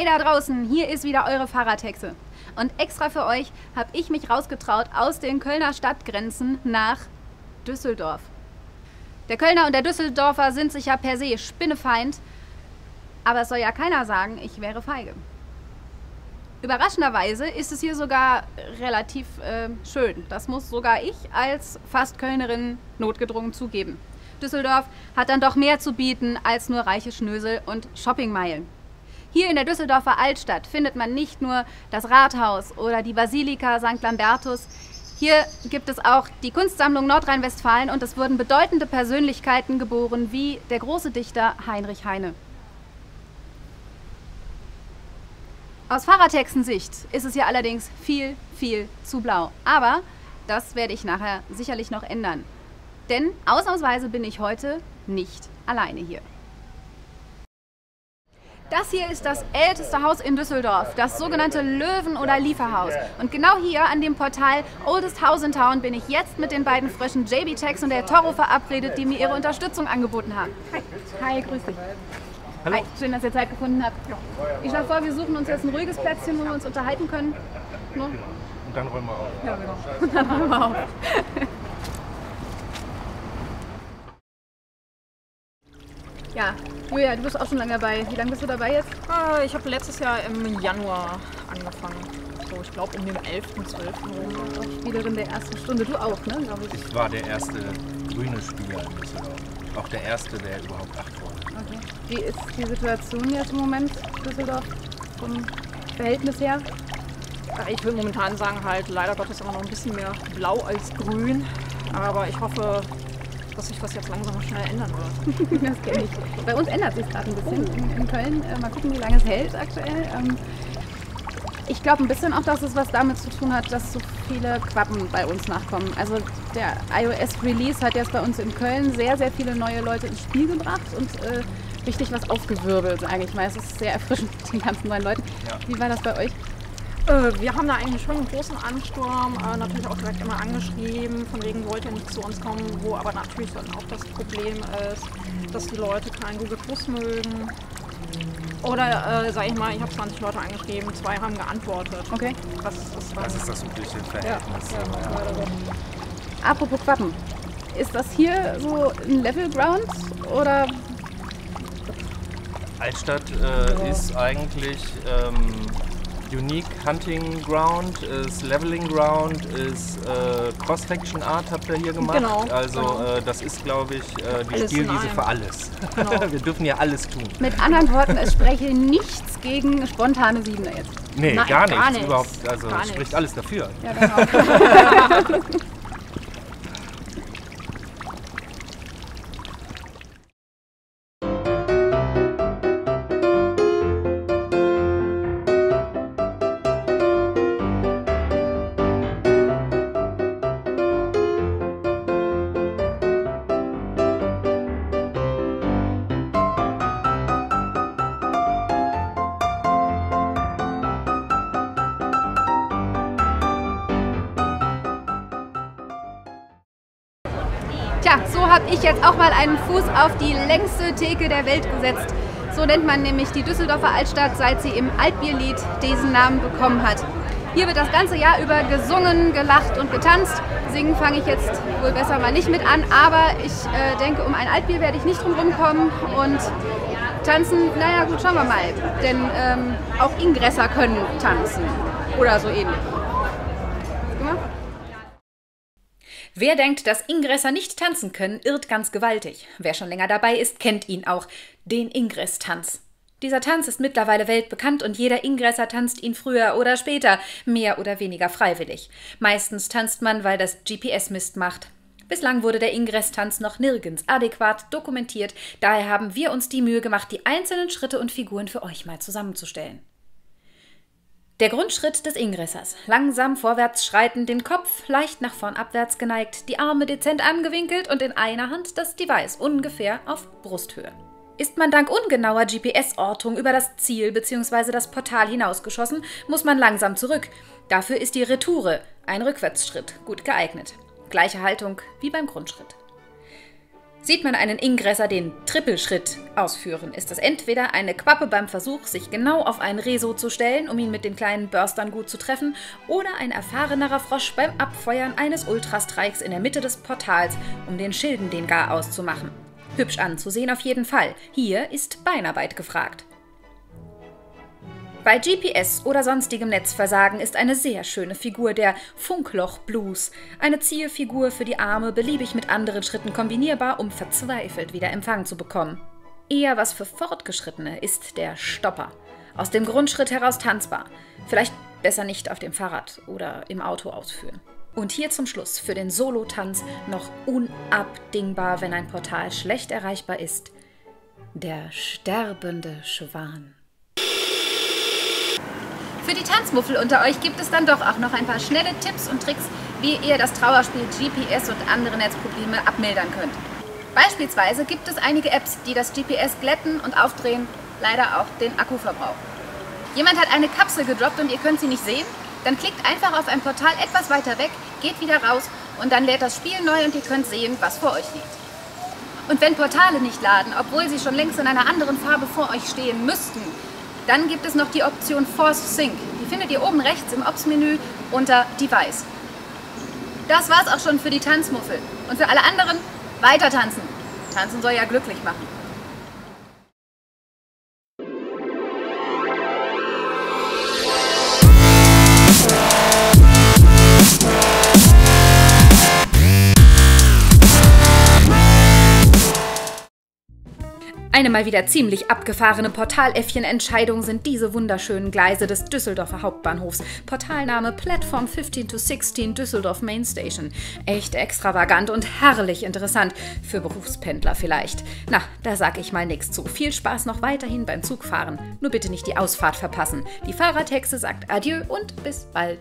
Hi da draußen, hier ist wieder eure Fahrradhexe. Und extra für euch habe ich mich rausgetraut aus den Kölner Stadtgrenzen nach Düsseldorf. Der Kölner und der Düsseldorfer sind sich ja per se Spinnefeind, aber es soll ja keiner sagen, ich wäre feige. Überraschenderweise ist es hier sogar relativ schön. Das muss sogar ich als fast Kölnerin notgedrungen zugeben. Düsseldorf hat dann doch mehr zu bieten als nur reiche Schnösel und Shoppingmeilen. Hier in der Düsseldorfer Altstadt findet man nicht nur das Rathaus oder die Basilika St. Lambertus. Hier gibt es auch die Kunstsammlung Nordrhein-Westfalen und es wurden bedeutende Persönlichkeiten geboren, wie der große Dichter Heinrich Heine. Aus Fahrradhexensicht ist es hier allerdings viel, viel zu blau. Aber das werde ich nachher sicherlich noch ändern. Denn ausnahmsweise bin ich heute nicht alleine hier. Das hier ist das älteste Haus in Düsseldorf, das sogenannte Löwen- oder Lieferhaus. Und genau hier an dem Portal Oldest House in Town bin ich jetzt mit den beiden Fröschen JB Tex und der Toro verabredet, die mir ihre Unterstützung angeboten haben. Hi. Hi, grüß dich. Hallo. Hi, schön, dass ihr Zeit gefunden habt. Ich schlage vor, wir suchen uns jetzt ein ruhiges Plätzchen, wo wir uns unterhalten können. No? Und dann räumen wir auf. Ja, genau. Und dann räumen wir auf. Ja, Julia, du bist auch schon lange dabei. Wie lange bist du dabei jetzt? Ich habe letztes Jahr im Januar angefangen. So, ich glaube um den 11., 12. rum. Auch Spielerin der ersten Stunde. Du auch, ne? Glaube ich. Ich war der erste grüne Spieler in Düsseldorf. Auch der erste, der überhaupt 8 wurde. Okay. Wie ist die Situation jetzt im Moment, Düsseldorf, vom Verhältnis her? Ich würde momentan sagen, halt leider Gottes immer noch ein bisschen mehr blau als grün. Aber ich hoffe, dass sich das jetzt langsam mal schnell ändern wird. Das kenne ich. Bei uns ändert sich gerade ein bisschen in Köln. Mal gucken, wie lange es hält aktuell. Ich glaube ein bisschen auch, dass es was damit zu tun hat, dass so viele Quappen bei uns nachkommen. Also der iOS-Release hat jetzt bei uns in Köln sehr, sehr viele neue Leute ins Spiel gebracht und richtig was aufgewirbelt, sage ich mal. Es ist sehr erfrischend mit den ganzen neuen Leuten. Ja. Wie war das bei euch? Wir haben da eigentlich schon einen großen Ansturm, natürlich auch direkt immer angeschrieben, von wegen wollt ihr nicht zu uns kommen, wo aber natürlich dann auch das Problem ist, dass die Leute kein Google Plus mögen. Oder, sag ich mal, ich habe 20 Leute angeschrieben, 2 haben geantwortet. Okay. Das ist das übliche Verhältnis. Ja. Apropos Quappen, ist das hier so ein Level-Ground oder? Altstadt ist eigentlich Unique Hunting Ground, ist Leveling Ground, ist Cross-Section Art habt ihr hier gemacht. Genau. Also genau. Das ist, glaube ich, die alles Spielwiese für alles. Genau. Wir dürfen ja alles tun. Mit anderen Worten, es spreche nichts gegen spontane Siebener jetzt. Nee, Nein, gar nichts. nichts. Überhaupt, also gar spricht nichts. alles dafür. Ja, genau. Tja, so habe ich jetzt auch mal einen Fuß auf die längste Theke der Welt gesetzt. So nennt man nämlich die Düsseldorfer Altstadt, seit sie im Altbierlied diesen Namen bekommen hat. Hier wird das ganze Jahr über gesungen, gelacht und getanzt. Singen fange ich jetzt wohl besser mal nicht mit an, aber ich denke, um ein Altbier werde ich nicht drum rumkommen. Und tanzen, naja gut, schauen wir mal. Denn auch Ingresser können tanzen oder so ähnlich. Wer denkt, dass Ingresser nicht tanzen können, irrt ganz gewaltig. Wer schon länger dabei ist, kennt ihn auch, den Ingress-Tanz. Dieser Tanz ist mittlerweile weltbekannt und jeder Ingresser tanzt ihn früher oder später, mehr oder weniger freiwillig. Meistens tanzt man, weil das GPS Mist macht. Bislang wurde der Ingress-Tanz noch nirgends adäquat dokumentiert, daher haben wir uns die Mühe gemacht, die einzelnen Schritte und Figuren für euch mal zusammenzustellen. Der Grundschritt des Ingressers. Langsam vorwärts schreitend, den Kopf leicht nach vorn abwärts geneigt, die Arme dezent angewinkelt und in einer Hand das Device ungefähr auf Brusthöhe. Ist man dank ungenauer GPS-Ortung über das Ziel bzw. das Portal hinausgeschossen, muss man langsam zurück. Dafür ist die Retoure, ein Rückwärtsschritt, gut geeignet. Gleiche Haltung wie beim Grundschritt. Sieht man einen Ingresser den Trippelschritt ausführen, ist es entweder eine Quappe beim Versuch, sich genau auf einen Reso zu stellen, um ihn mit den kleinen Börstern gut zu treffen, oder ein erfahrenerer Frosch beim Abfeuern eines Ultrastreiks in der Mitte des Portals, um den Schilden den Garaus zu machen. Hübsch anzusehen auf jeden Fall. Hier ist Beinarbeit gefragt. Bei GPS oder sonstigem Netzversagen ist eine sehr schöne Figur der Funkloch-Blues. Eine Zielfigur für die Arme, beliebig mit anderen Schritten kombinierbar, um verzweifelt wieder Empfang zu bekommen. Eher was für Fortgeschrittene ist der Stopper. Aus dem Grundschritt heraus tanzbar. Vielleicht besser nicht auf dem Fahrrad oder im Auto ausführen. Und hier zum Schluss für den Solotanz noch unabdingbar, wenn ein Portal schlecht erreichbar ist: der sterbende Schwan. Für die Tanzmuffel unter euch gibt es dann doch auch noch ein paar schnelle Tipps und Tricks, wie ihr das Trauerspiel GPS und andere Netzprobleme abmildern könnt. Beispielsweise gibt es einige Apps, die das GPS glätten und aufdrehen, leider auch den Akkuverbrauch. Jemand hat eine Kapsel gedroppt und ihr könnt sie nicht sehen? Dann klickt einfach auf ein Portal etwas weiter weg, geht wieder raus und dann lädt das Spiel neu und ihr könnt sehen, was vor euch liegt. Und wenn Portale nicht laden, obwohl sie schon längst in einer anderen Farbe vor euch stehen müssten, dann gibt es noch die Option Force Sync. Die findet ihr oben rechts im Ops-Menü unter Device. Das war's auch schon für die Tanzmuffel. Und für alle anderen, weiter tanzen. Tanzen soll ja glücklich machen. Eine mal wieder ziemlich abgefahrene Portaläffchen-Entscheidung sind diese wunderschönen Gleise des Düsseldorfer Hauptbahnhofs. Portalname Platform 15 to 16 Düsseldorf Main Station. Echt extravagant und herrlich interessant. Für Berufspendler vielleicht. Na, da sag ich mal nichts zu. Viel Spaß noch weiterhin beim Zugfahren. Nur bitte nicht die Ausfahrt verpassen. Die Fahrradhexe sagt Adieu und bis bald.